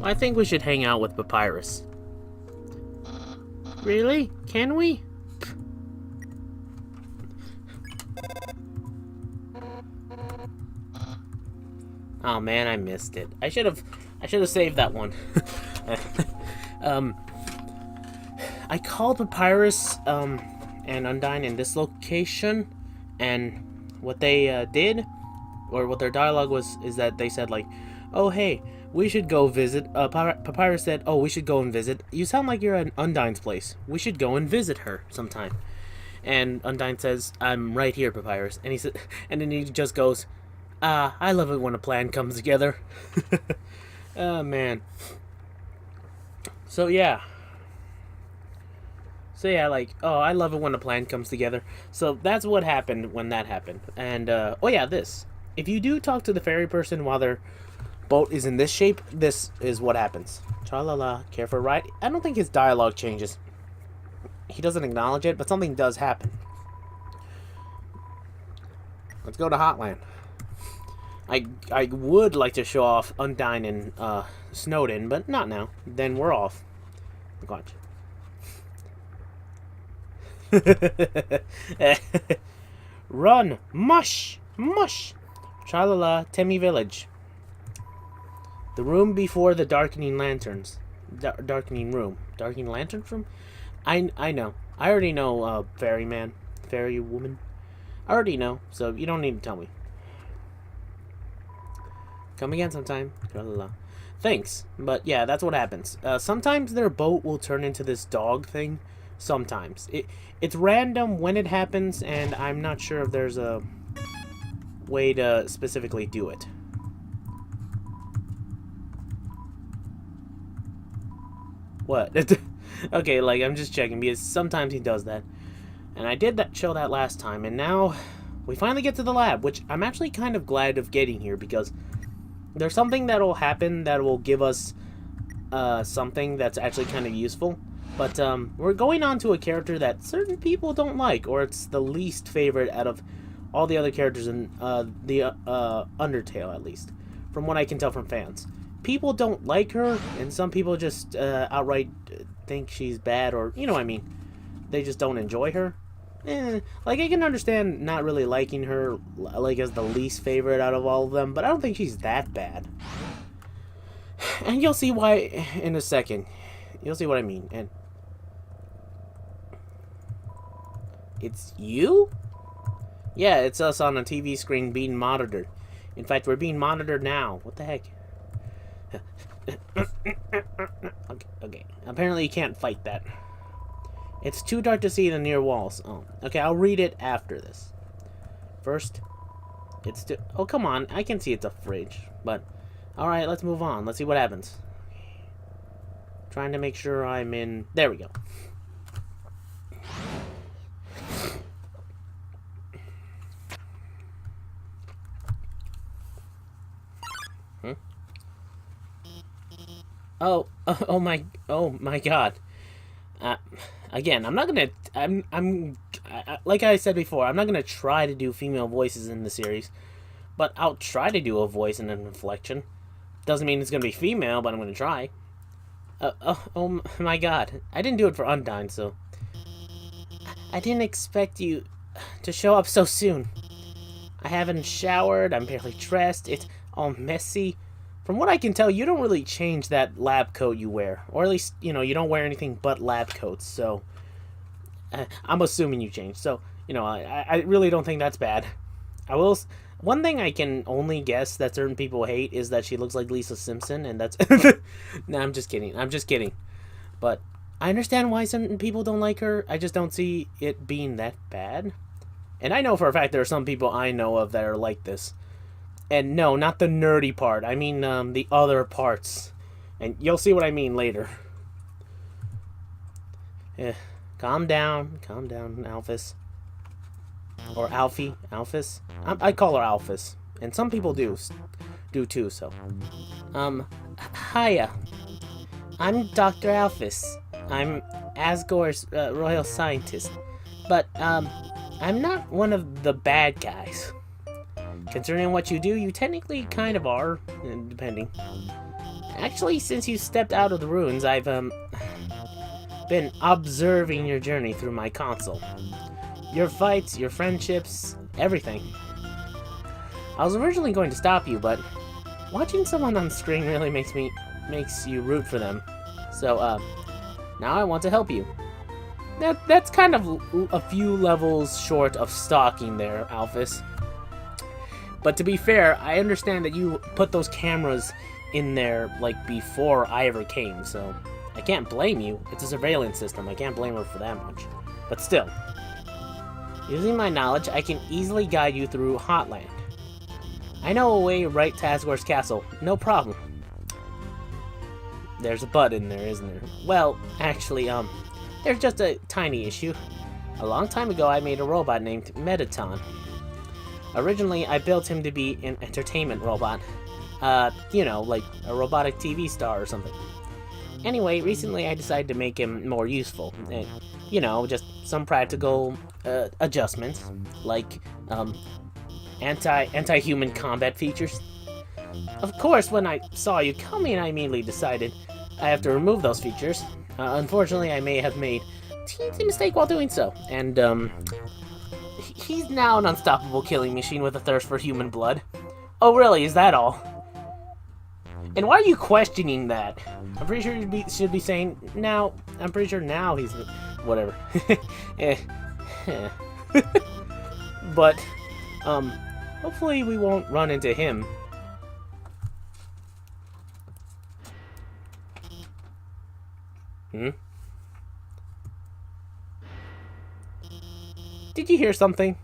I think we should hang out with Papyrus. Really? Can we? Oh man, I missed it. I should have saved that one. I called Papyrus and Undyne in this location, and what they did, or what their dialogue was, is that they said like, "Oh hey, we should go visit." Papyrus said, "Oh, we should go and visit. You sound like you're at Undyne's place. We should go and visit her sometime." And Undyne says, "I'm right here, Papyrus." And he said, and then he just goes, I love it when a plan comes together." Oh man. So yeah, like, oh, I love it when a plan comes together. So that's what happened when that happened. And oh yeah, this. If you do talk to the fairy person while their boat is in this shape, this is what happens. Tra-la-la, care for a ride? I don't think his dialogue changes. He doesn't acknowledge it, but something does happen. Let's go to Hotland. I would like to show off Undyne and Snowden, but not now. Then we're off. Watch. Run! Mush! Mush! Tra-la-la, Temi Village. The room before the darkening lanterns. Darkening room. Darkening lanterns room? I know. I already know, fairy man. Fairy woman. I already know, so you don't need to tell me. Come again sometime. Tra-la-la. Thanks. But yeah, that's what happens. Sometimes their boat will turn into this dog thing. Sometimes. It's random when it happens, and I'm not sure if there's a way to specifically do it. What? Okay, like, I'm just checking, because sometimes he does that. And I did show that last time, and now we finally get to the lab, which I'm actually kind of glad of getting here, because there's something that will happen that will give us something that's actually kind of useful. But we're going on to a character that certain people don't like, or it's the least favorite out of all the other characters in the Undertale, at least, from what I can tell from fans. People don't like her, and some people just outright think she's bad, or, you know what I mean, they just don't enjoy her. Like, I can understand not really liking her, like, as the least favorite out of all of them, but I don't think she's that bad. And you'll see why in a second. You'll see what I mean. And it's you? Yeah, it's us on a TV screen being monitored. In fact, we're being monitored now. What the heck? Okay. Apparently you can't fight that. It's too dark to see the near walls. Oh, okay, I'll read it after this. First, it's too... Oh, come on. I can see it's a fridge. But, alright, let's move on. Let's see what happens. Trying to make sure I'm in... There we go. Oh my God. Again, I'm not gonna. Like I said before, I'm not gonna try to do female voices in the series, but I'll try to do a voice and an inflection. Doesn't mean it's gonna be female, but I'm gonna try. Oh my God, I didn't do it for Undyne, so I didn't expect you to show up so soon. I haven't showered. I'm barely dressed. It's all messy. From what I can tell, you don't really change that lab coat you wear. Or at least, you know, you don't wear anything but lab coats. So, I'm assuming you changed. So, you know, I really don't think that's bad. I will... One thing I can only guess that certain people hate is that she looks like Lisa Simpson. And that's... No, I'm just kidding. I'm just kidding. But I understand why certain people don't like her. I just don't see it being that bad. And I know for a fact there are some people I know of that are like this. And no, not the nerdy part. I mean, the other parts. And you'll see what I mean later. Calm down, Alphys. Or Alfie, Alphys. I call her Alphys. And some people do too, so. Hiya. I'm Dr. Alphys. I'm Asgore's royal scientist. But, I'm not one of the bad guys. Concerning what you do, you technically kind of are, depending. Actually, since you stepped out of the ruins, I've, been observing your journey through my console. Your fights, your friendships, everything. I was originally going to stop you, but watching someone on screen really makes you root for them. So, now I want to help you. That's kind of a few levels short of stalking there, Alphys. But to be fair, I understand that you put those cameras in there, like, before I ever came, so I can't blame you. It's a surveillance system. I can't blame her for that much. But still, using my knowledge, I can easily guide you through Hotland. I know a way right to Asgore's castle. No problem. There's a but in there, isn't there? Well, actually, there's just a tiny issue. A long time ago, I made a robot named Mettaton. Originally, I built him to be an entertainment robot. You know, like a robotic TV star or something. Anyway, recently I decided to make him more useful. And, you know, just some practical adjustments, like anti-human combat features. Of course, when I saw you coming, I immediately decided I have to remove those features. Unfortunately, I may have made a teensy mistake while doing so, and he's now an unstoppable killing machine with a thirst for human blood. Oh, really? Is that all? And why are you questioning that? I'm pretty sure you should be saying now. I'm pretty sure now he's whatever. But hopefully we won't run into him. Did you hear something?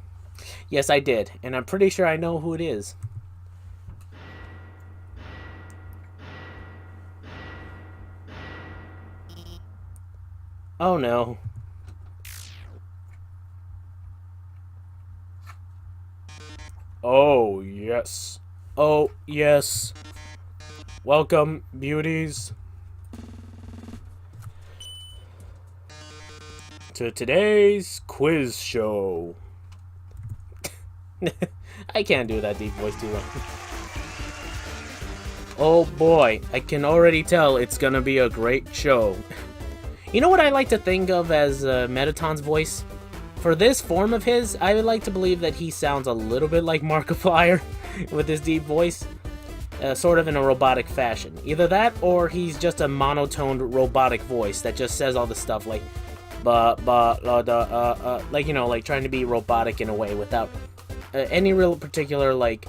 Yes, I did, and I'm pretty sure I know who it is. Oh no. Oh yes. Oh yes. Welcome, beauties, to today's quiz show. I can't do that deep voice too well. Oh boy, I can already tell it's gonna be a great show. You know what I like to think of as Mettaton's voice? For this form of his, I would like to believe that he sounds a little bit like Markiplier with his deep voice, sort of in a robotic fashion. Either that, or he's just a monotoned robotic voice that just says all the stuff like, like, you know, like trying to be robotic in a way without any real particular, like,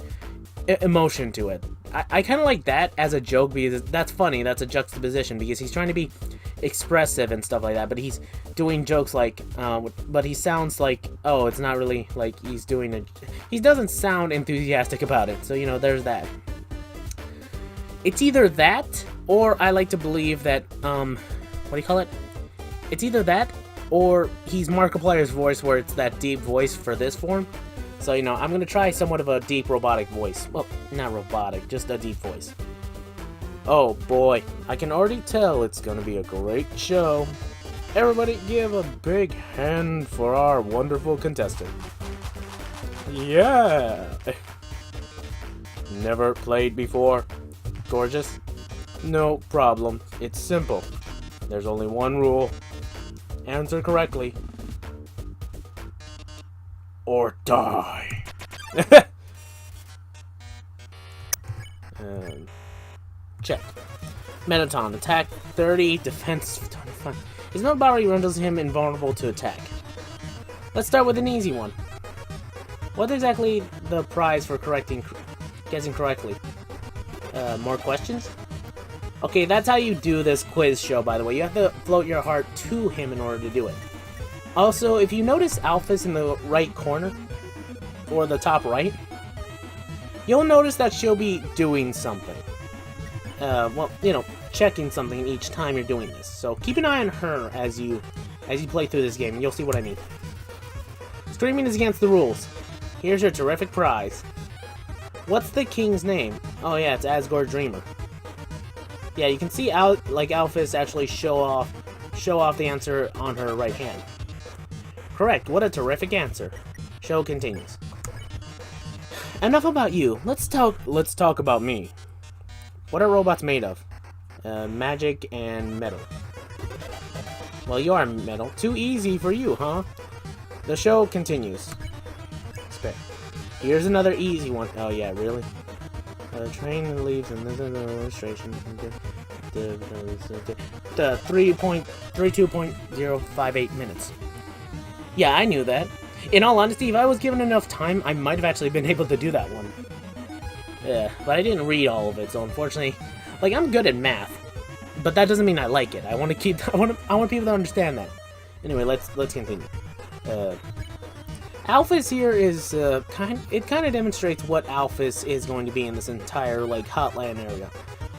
emotion to it. I kind of like that as a joke because that's funny. That's a juxtaposition because he's trying to be expressive and stuff like that, but he's doing jokes like, but he sounds like, oh, it's not really like he's doing it. He doesn't sound enthusiastic about it, so, you know, there's that. It's either that, or I like to believe that, what do you call it? It's either that, or he's Markiplier's voice where it's that deep voice for this form. So, you know, I'm going to try somewhat of a deep robotic voice. Well, not robotic, just a deep voice. Oh boy, I can already tell it's going to be a great show. Everybody give a big hand for our wonderful contestant. Yeah! Never played before? Gorgeous? No problem. It's simple. There's only one rule. Answer correctly, or die. Check. Mettaton, attack 30, defense 25. His no body renders him invulnerable to attack. Let's start with an easy one. What exactly the prize for guessing correctly? More questions? Okay, that's how you do this quiz show, by the way. You have to float your heart to him in order to do it. Also, if you notice Alphys in the right corner, or the top right, you'll notice that she'll be doing something. Well, you know, checking something each time you're doing this. So keep an eye on her as you play through this game, and you'll see what I mean. Screaming is against the rules. Here's your terrific prize. What's the king's name? Oh yeah, it's Asgore Dreamer. Yeah, you can see Alphys actually show off the answer on her right hand. Correct. What a terrific answer. Show continues. Enough about you. Let's talk about me. What are robots made of? Magic and metal. Well, you are metal. Too easy for you, huh? The show continues. Spare. Here's another easy one. Oh yeah, really? Train leaves and the illustration. The 32.058 minutes. Yeah, I knew that. In all honesty, if I was given enough time, I might have actually been able to do that one. Yeah, but I didn't read all of it, so unfortunately, like, I'm good at math, but that doesn't mean I like it. I want to keep. I want people to understand that. Anyway, let's continue. Alphys here is it kind of demonstrates what Alphys is going to be in this entire like Hotland area.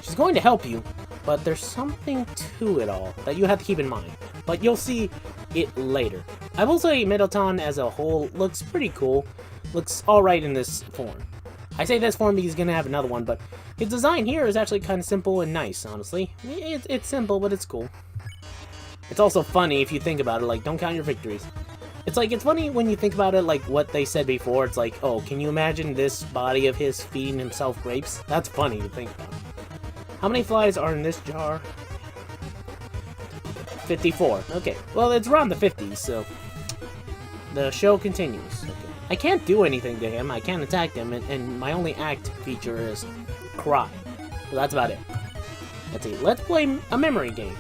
She's going to help you, but there's something to it all that you have to keep in mind. But you'll see it later. I will say Mettaton as a whole looks pretty cool. Looks alright in this form. I say this form because he's going to have another one, but his design here is actually kind of simple and nice, honestly. It's simple, but it's cool. It's also funny if you think about it, like, don't count your victories. It's like, it's funny when you think about it, like what they said before. It's like, oh, can you imagine this body of his feeding himself grapes? That's funny to think about. How many flies are in this jar? 54. Okay, well, it's around the 50s, so the show continues. Okay. I can't do anything to him. I can't attack him, and my only act feature is cry. So that's about it. Let's see. Let's play a memory game.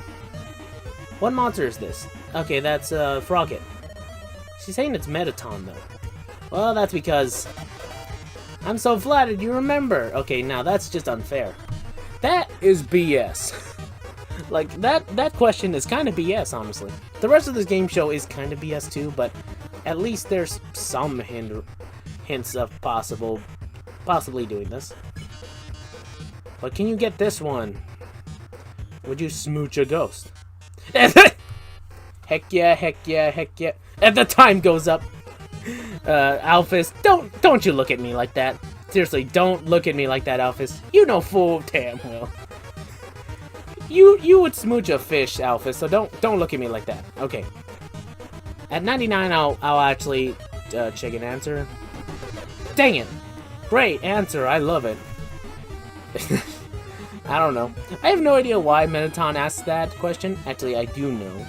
What monster is this? Okay, that's Frogget. She's saying it's Mettaton, though. Well, that's because I'm so flattered you remember. Okay, now that's just unfair. That is BS. Like, that question is kind of BS, honestly. The rest of this game show is kind of BS too, but at least there's some hints of possibly doing this. But can you get this one? Would you smooch a ghost? Heck yeah, heck yeah, heck yeah. And the time goes up. Alphys, don't you look at me like that. Seriously, don't look at me like that, Alphys. You know full damn well. You would smooch a fish, Alphys, so don't look at me like that. Okay. At 99, I'll actually check an answer. Dang it! Great answer, I love it. I don't know. I have no idea why Mettaton asked that question. Actually, I do know.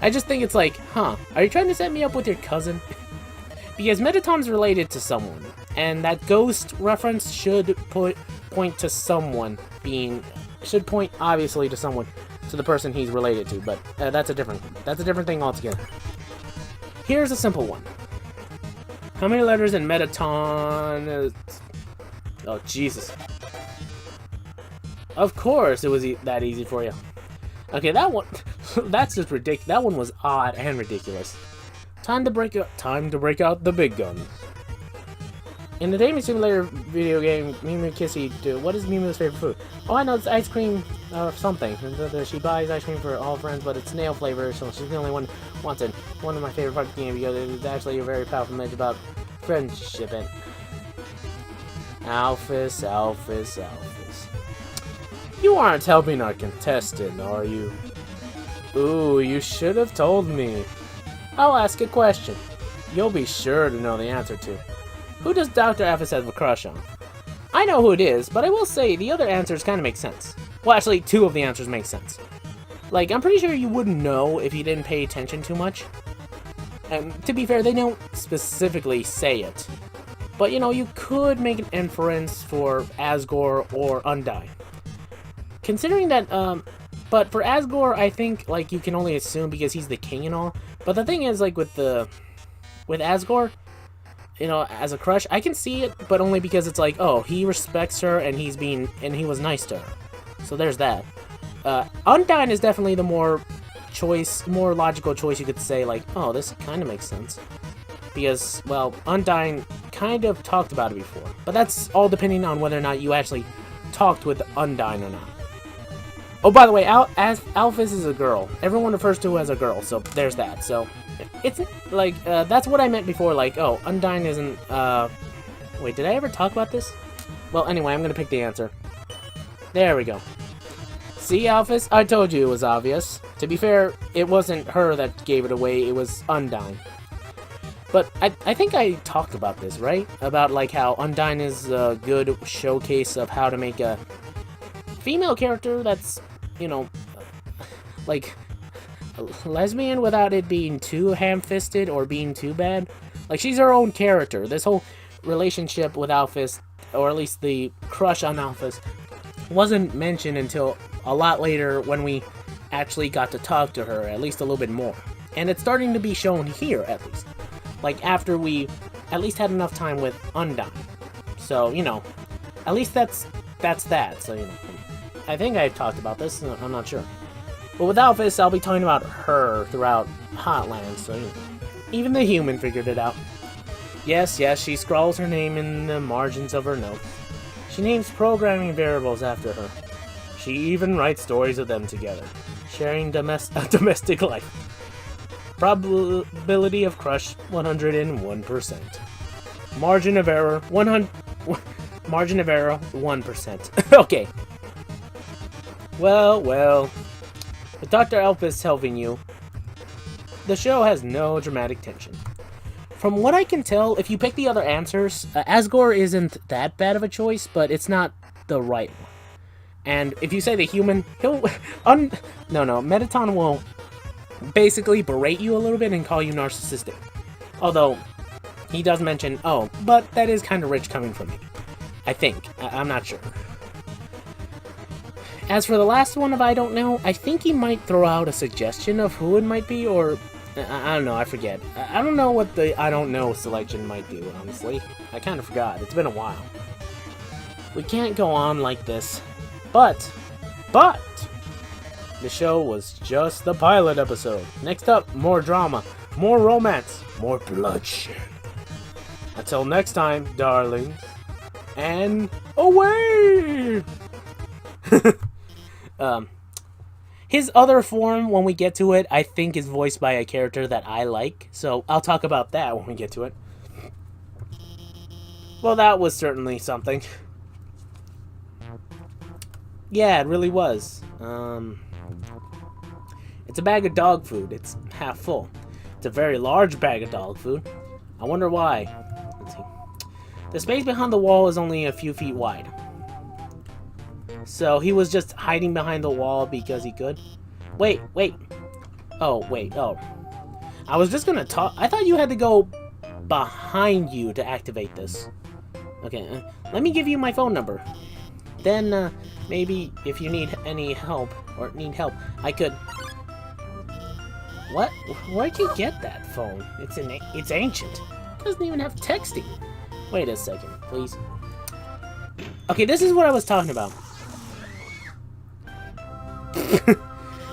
I just think it's like, huh, are you trying to set me up with your cousin? Because Mettaton's related to someone, and that ghost reference should point to someone being... should point obviously to someone, to the person he's related to, but that's a different thing altogether. Here's a simple one. How many letters in Mettaton? Oh Jesus! Of course, it was that easy for you. Okay, that one, that's just ridiculous. That one was odd and ridiculous. Time to break out the big guns. In the dating simulator video game, Mimu Kissy, what is Mimu's favorite food? Oh, I know, it's ice cream or something. She buys ice cream for all friends, but it's snail flavor, so she's the only one who wants it. One of my favorite parts of the game because it's actually a very powerful message about friendship and... Alphys. You aren't helping our contestant, are you? Ooh, you should have told me. I'll ask a question. You'll be sure to know the answer to. Who does Dr. Alphys have a crush on? I know who it is, but I will say the other answers kind of make sense. Well, actually, two of the answers make sense. Like, I'm pretty sure you wouldn't know if you didn't pay attention too much. And to be fair, they don't specifically say it. But, you know, you could make an inference for Asgore or Undyne. Considering that, but for Asgore, I think, like, you can only assume because he's the king and all. But the thing is, like, with Asgore, you know, as a crush, I can see it, but only because it's like, oh, he respects her and he was nice to her. So there's that. Undyne is definitely the more logical choice you could say, like, oh, this kind of makes sense. Because, well, Undyne kind of talked about it before. But that's all depending on whether or not you actually talked with Undyne or not. Oh, by the way, Alphys is a girl. Everyone refers to her as a girl, so there's that. So, it's, like, that's what I meant before, like, oh, Undyne isn't, wait, did I ever talk about this? Well, anyway, I'm gonna pick the answer. There we go. See, Alphys? I told you it was obvious. To be fair, it wasn't her that gave it away, it was Undyne. But I think I talked about this, right? About, like, how Undyne is a good showcase of how to make a female character that's, you know, like, lesbian without it being too ham-fisted or being too bad. Like, she's her own character. This whole relationship with Alphys, or at least the crush on Alphys, wasn't mentioned until a lot later when we actually got to talk to her, at least a little bit more. And it's starting to be shown here, at least. Like, after we at least had enough time with Undyne. So, you know, at least that's that. So, you know, I think I've talked about this, I'm not sure. But with Alphys, I'll be talking about her throughout Hotland, so, you know, even the human figured it out. Yes, she scrawls her name in the margins of her notes. She names programming variables after her. She even writes stories of them together, sharing domestic life. Probability of crush, 101%. Margin of error, 1%. Okay. Well. With Dr. Alphys helping you, the show has no dramatic tension. From what I can tell, if you pick the other answers, Asgore isn't that bad of a choice, but it's not the right one. And if you say the human, Mettaton will basically berate you a little bit and call you narcissistic. Although, he does mention, oh, but that is kind of rich coming from me. I think. I'm not sure. As for the last one of I don't know, I think he might throw out a suggestion of who it might be, or I don't know, I forget. I don't know what the I don't know selection might do, honestly. I kind of forgot. It's been a while. We can't go on like this. But, the show was just the pilot episode. Next up, more drama, more romance, more bloodshed. Until next time, darlings, and away! His other form, when we get to it, I think is voiced by a character that I like, so I'll talk about that when we get to it. Well, that was certainly something. Yeah, it really was. It's a bag of dog food. It's half full. It's a very large bag of dog food. I wonder why. Let's see. The space behind the wall is only a few feet wide. So he was just hiding behind the wall because he could? Wait. Oh. I was just gonna talk. I thought you had to go behind you to activate this. Okay, let me give you my phone number. Then, maybe if you need any help, I could... What? Where'd you get that phone? It's ancient. It doesn't even have texting. Wait a second, please. Okay, this is what I was talking about.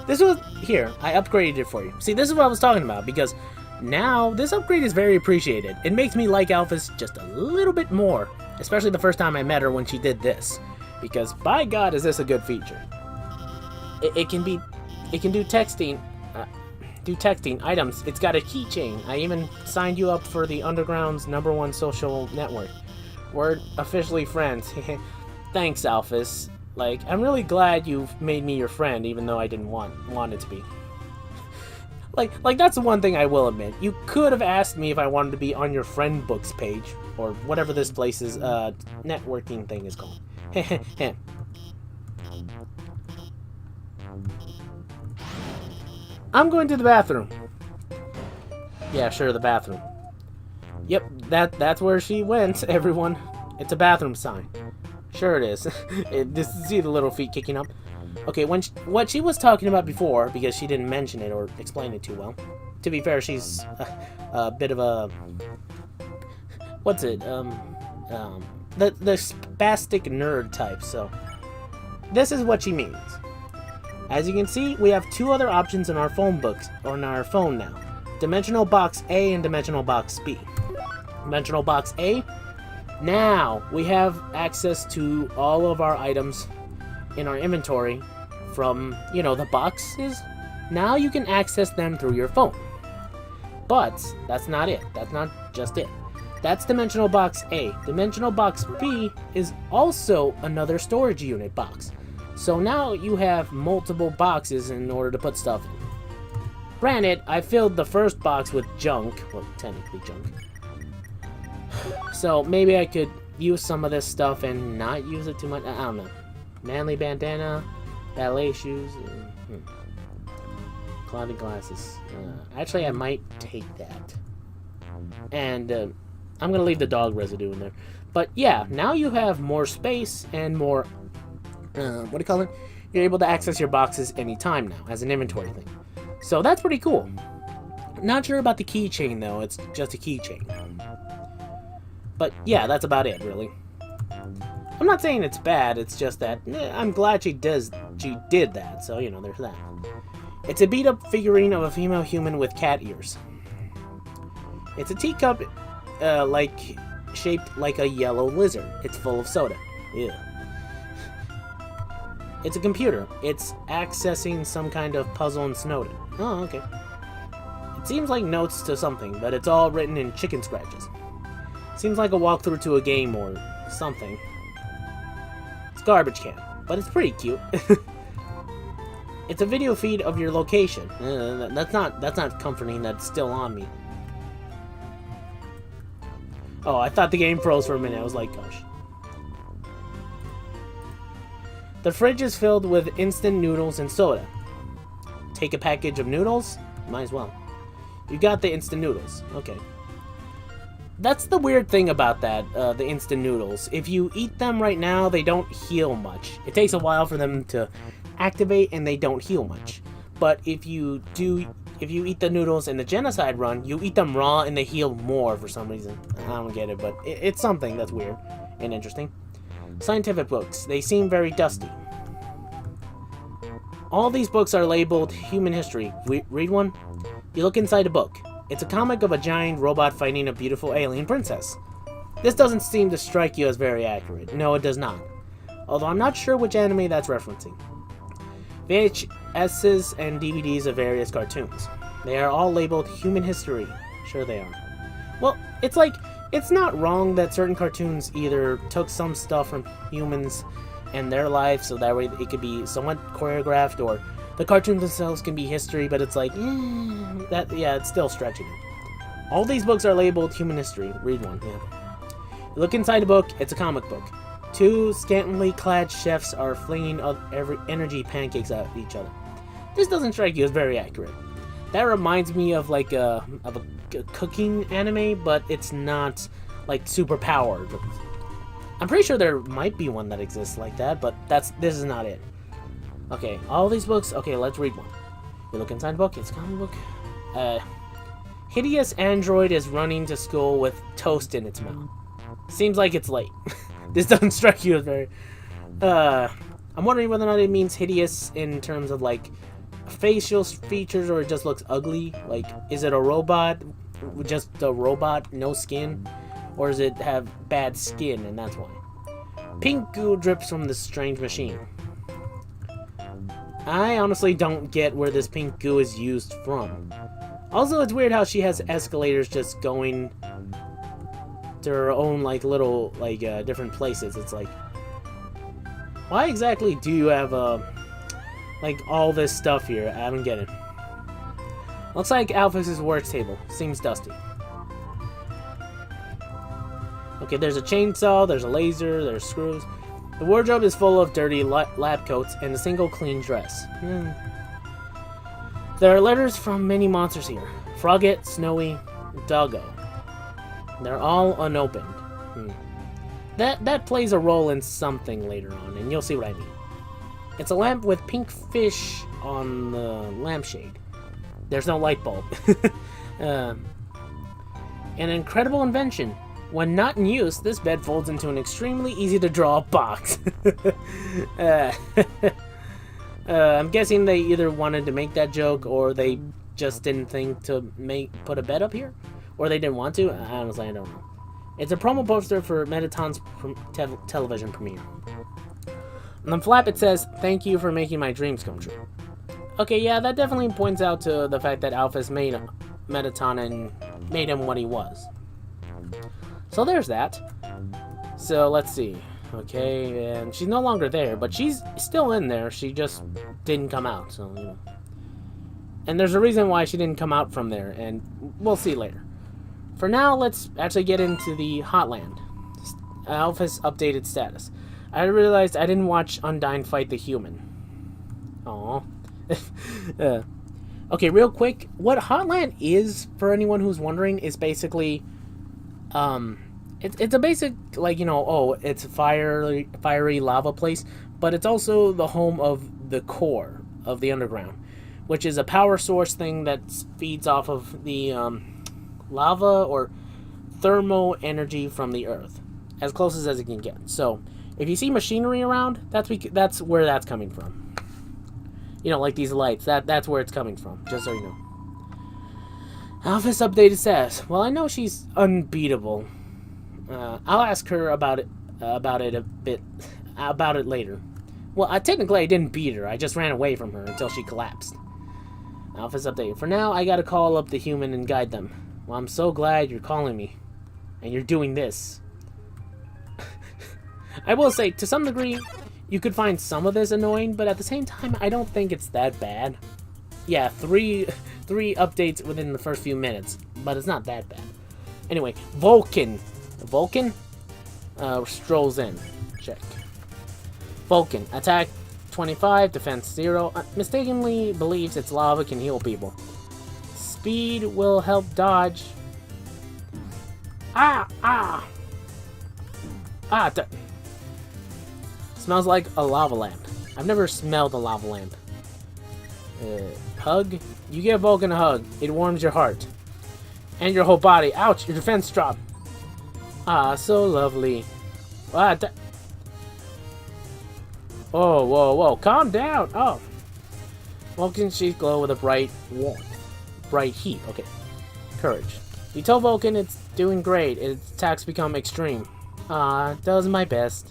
This was... Here, I upgraded it for you. See, this is what I was talking about, because now this upgrade is very appreciated. It makes me like Alphys just a little bit more, especially the first time I met her when she did this. Because, by God, is this a good feature. It can do texting, items. It's got a keychain. I even signed you up for the Underground's #1 social network. We're officially friends. Thanks, Alphys. Like, I'm really glad you've made me your friend, even though I didn't want it to be. Like that's the one thing I will admit. You could have asked me if I wanted to be on your friend books page, or whatever this place's networking thing is called. I'm going to the bathroom. Yeah, sure, the bathroom. Yep, that's where she went, everyone. It's a bathroom sign. Sure it is. See the little feet kicking up? Okay, what she was talking about before, because she didn't mention it or explain it too well. To be fair, she's a bit of a... What's it? The spastic nerd type, so... This is what she means. As you can see, we have two other options in our phone books, or in our phone now. Dimensional Box A and Dimensional Box B. Dimensional Box A, now we have access to all of our items in our inventory from, you know, the boxes. Now you can access them through your phone. But that's not it. That's not just it. That's Dimensional Box A. Dimensional Box B is also another storage unit box. So now you have multiple boxes in order to put stuff in. Granted, I filled the first box with junk. Well, technically junk. So maybe I could use some of this stuff and not use it too much. I don't know. Manly bandana, ballet shoes, cloudy glasses. Actually, I might take that. And I'm gonna leave the dog residue in there. But yeah, now you have more space and more. What do you call it? You're able to access your boxes anytime now as an inventory thing. So that's pretty cool. Not sure about the keychain though. It's just a keychain. But yeah, that's about it, really. I'm not saying it's bad. It's just that I'm glad she did that. So you know, there's that. It's a beat-up figurine of a female human with cat ears. It's a teacup, shaped like a yellow lizard. It's full of soda. Ew. It's a computer. It's accessing some kind of puzzle in Snowden. Oh, okay. It seems like notes to something, but it's all written in chicken scratches. Seems like a walkthrough to a game or something. It's garbage can, but it's pretty cute. It's a video feed of your location. That's not comforting. That's still on me. Oh, I thought the game froze for a minute. I was like, gosh. The fridge is filled with instant noodles and soda. Take a package of noodles? Might as well. You got the instant noodles. Okay. That's the weird thing about that, the instant noodles. If you eat them right now, they don't heal much. It takes a while for them to activate, and they don't heal much. But if you eat the noodles in the genocide run, you eat them raw, and they heal more for some reason. I don't get it, but it's something that's weird and interesting. Scientific books. They seem very dusty. All these books are labeled Human History. Read one? You look inside a book. It's a comic of a giant robot fighting a beautiful alien princess. This doesn't seem to strike you as very accurate. No, it does not. Although I'm not sure which anime that's referencing. VHSs and DVDs of various cartoons. They are all labeled Human History. Sure they are. Well, it's like, it's not wrong that certain cartoons either took some stuff from humans and their life, so that way it could be somewhat choreographed, or the cartoons themselves can be history, but it's like, it's still stretching it. All these books are labeled Human History. Read one, yeah. You look inside the book, it's a comic book. Two scantily clad chefs are flinging energy pancakes at each other. This doesn't strike you as very accurate. That reminds me of like a cooking anime, but it's not like super powered. I'm pretty sure there might be one that exists like that, but this is not it. Okay, all these books. Okay, let's read one. You look inside the book. It's a comic book. Hideous android is running to school with toast in its mouth. Seems like it's late. This doesn't strike you as very... I'm wondering whether or not it means hideous in terms of, like, facial features, or it just looks ugly. Like, is it a robot? Just a robot, no skin? Or does it have bad skin, and that's why? Pink goo drips from this strange machine. I honestly don't get where this pink goo is used from. Also, it's weird how she has escalators just going to her own, like, little, like, different places. It's like, why exactly do you have, like, all this stuff here? I don't get it. Looks like Alphys's work table. Seems dusty. Okay, there's a chainsaw, there's a laser, there's screws. The wardrobe is full of dirty lab coats and a single clean dress. There are letters from many monsters here. Frogget, Snowy, Doggo. They're all unopened. That plays a role in something later on, and you'll see what I mean. It's a lamp with pink fish on the lampshade. There's no light bulb. An incredible invention. When not in use, this bed folds into an extremely easy-to-draw box. I'm guessing they either wanted to make that joke, or they just didn't think to put a bed up here, or they didn't want to. Honestly, I don't know. It's a promo poster for Mettaton's television premiere. On the flap, it says, "Thank you for making my dreams come true." Okay, yeah, that definitely points out to the fact that Alphys made Mettaton and made him what he was. So there's that. So let's see. Okay, and she's no longer there, but she's still in there. She just didn't come out, so, you know. And there's a reason why she didn't come out from there, and we'll see later. For now, let's actually get into the Hotland. Alphys updated status. I realized I didn't watch Undyne fight the human. Aww. Okay, real quick, what Hotland is, for anyone who's wondering, is basically, it's a basic, like, you know, oh, it's a fiery lava place, but it's also the home of the core of the underground, which is a power source thing that feeds off of the lava or thermal energy from the earth, as close as it can get. So, if you see machinery around, that's where that's coming from. You know, like these lights, that's where it's coming from, just so you know. Office update says, well, I know she's unbeatable. I'll ask her about it later. Well, technically I didn't beat her, I just ran away from her until she collapsed. Office update. For now, I gotta call up the human and guide them. Well, I'm so glad you're calling me. And you're doing this. I will say, to some degree, you could find some of this annoying, but at the same time, I don't think it's that bad. Yeah, three updates within the first few minutes, but it's not that bad. Anyway, Vulcan strolls in. Check. Vulcan, attack 25, defense 0. Mistakenly believes its lava can heal people. Speed will help dodge. Smells like a lava lamp. I've never smelled a lava lamp. Hug? You give Vulcan a hug. It warms your heart. And your whole body. Ouch, your defense dropped. Ah, so lovely. Oh, whoa. Calm down. Oh. Vulcan sheath glow with a bright warmth. Bright heat. Okay. Courage. You tell Vulcan it's doing great. Its attacks become extreme. Ah, does my best.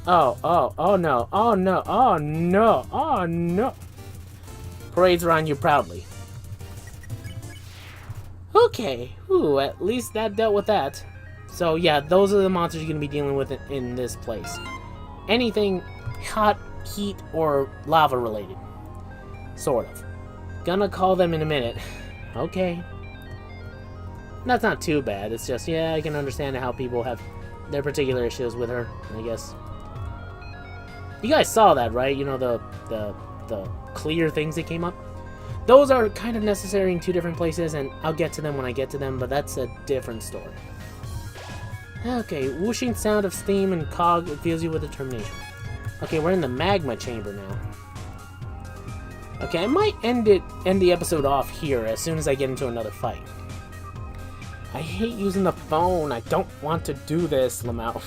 Oh no. Parades around you proudly. Okay, ooh, at least that dealt with that. So yeah, those are the monsters you're going to be dealing with in this place. Anything hot, heat, or lava related. Sort of. Gonna call them in a minute. Okay. That's not too bad, it's just, yeah, I can understand how people have their particular issues with her, I guess. You guys saw that, right? You know, the clear things that came up? Those are kind of necessary in two different places, and I'll get to them when I get to them, but that's a different story. Okay, whooshing sound of steam and cog, it fills you with determination. Okay, we're in the magma chamber now. Okay, I might end the episode off here as soon as I get into another fight. I hate using the phone. I don't want to do this, Lamau.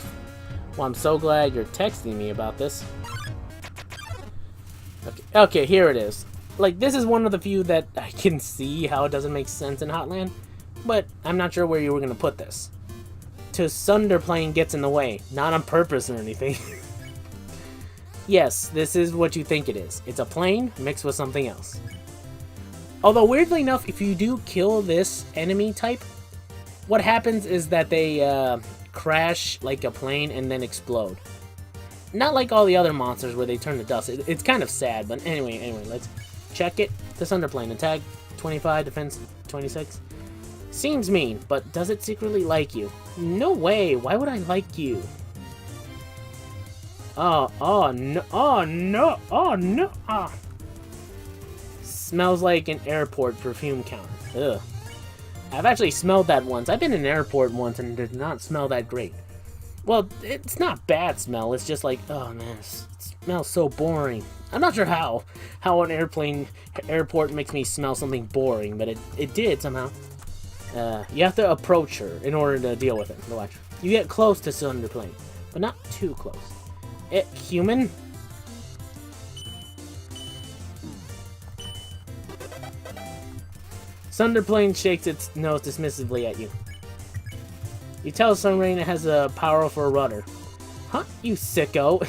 Well, I'm so glad you're texting me about this. Okay, here it is. Like, this is one of the few that I can see how it doesn't make sense in Hotland, but I'm not sure where you were going to put this. To Sunderplane gets in the way, not on purpose or anything. Yes, this is what you think it is. It's a plane mixed with something else. Although, weirdly enough, if you do kill this enemy type, what happens is that they crash like a plane and then explode. Not like all the other monsters where they turn to dust. It's kind of sad, but anyway, let's check it. The Underplane. Attack 25, defense 26. Seems mean, but does it secretly like you? No way. Why would I like you? Oh no. Ah. Smells like an airport perfume counter. Ugh. I've actually smelled that once. I've been in an airport once and it did not smell that great. Well, it's not bad smell. It's just like, oh man, it smells so boring. I'm not sure how an airport makes me smell something boring, but it did somehow. You have to approach her in order to deal with it. Watch. You get close to Sunderplane, but not too close. Human? Sunderplane shakes its nose dismissively at you. You tell Sunrain it has a powerful rudder. Huh? You sicko.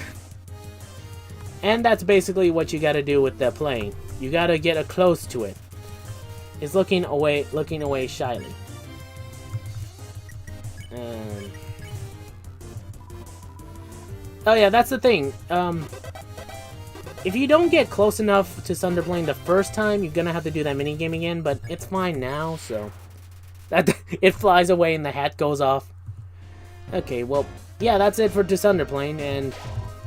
And that's basically what you gotta do with the plane. You gotta get close to it. It's looking away shyly. Oh yeah, that's the thing. If you don't get close enough to Sunderplane the first time, you're gonna have to do that minigame again, but it's fine now, so... It flies away and the hat goes off. Okay, well, yeah, that's it for Underplane, and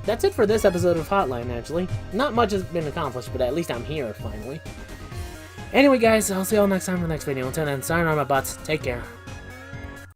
that's it for this episode of Hotline, actually. Not much has been accomplished, but at least I'm here, finally. Anyway, guys, I'll see y'all next time in the next video. Until then, sign on my butts. Take care.